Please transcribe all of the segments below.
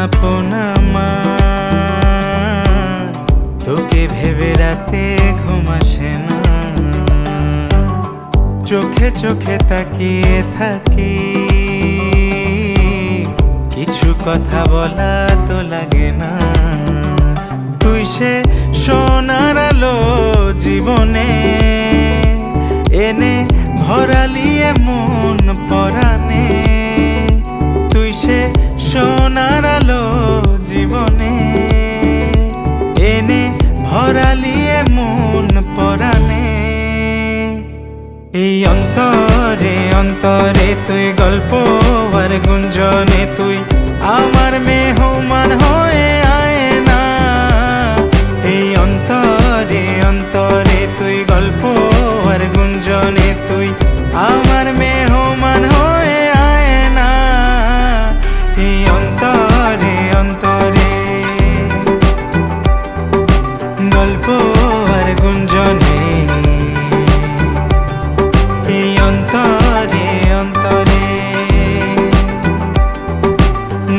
আপন আমার, তোকে ভেবে রাতে ঘুম আসে না। চোখে চোখে তাকিয়ে থাকি, কিছু কথা বলা তো লাগে না। তুই সে সোনার আলো জীবনে এনে ভরালিয়ে মন পরাণে। তুই সে সোনার আলো জীবনে এনে ভরালিয়ে মন পরাণে। এই অন্তরে অন্তরে তুই গল্প আর গুঞ্জনে, তুই আমার মেহমান হয়ে আয় না। এই অন্তরে অন্তরে তুই গল্প আর গুঞ্জনে, তুই আমার মেহমান হয়ে আয় না। এই অন্তরে অন্তরে গল্প আর গুঞ্জনে, এই অন্তরে অন্তরে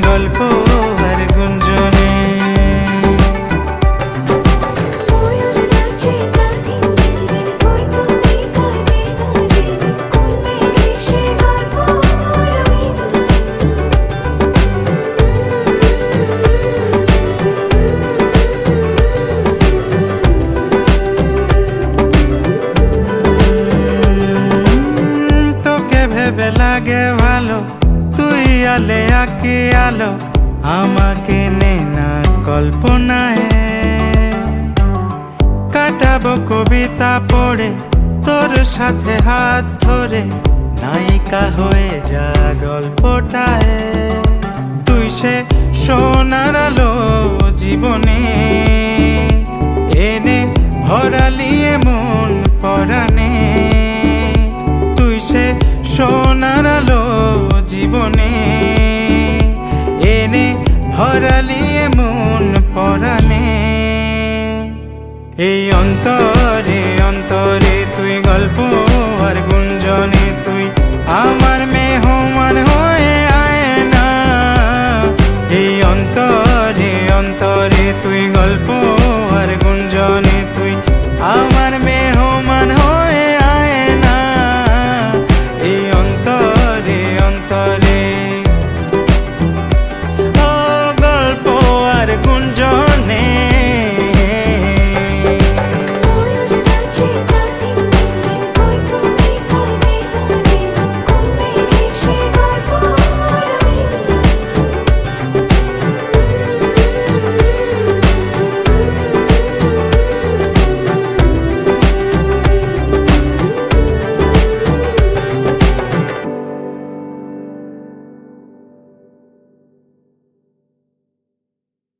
গল্প আর গুঞ্জনে। লাগে ভালো তুই আলে আঁকে আলো, আমাকে নে না কল্পনায়। কাটাবো কবিতা পড়ে তোর সাথে হাত ধরে, নায়িকা হয়ে যা গল্পটায়। তুই সে সোনার আলো জীবনে এনে ভরালিয়ে মন পরাণে। তুই সে সোনার আলো জীবনে এনে ভরালিয়ে মন পরাণে। এই অন্তরে অন্তরে তুই গল্প আর গুঞ্জনে, তুই আমার মেহমান হয়ে আয় না। এই অন্তরে অন্তরে তুই গল্প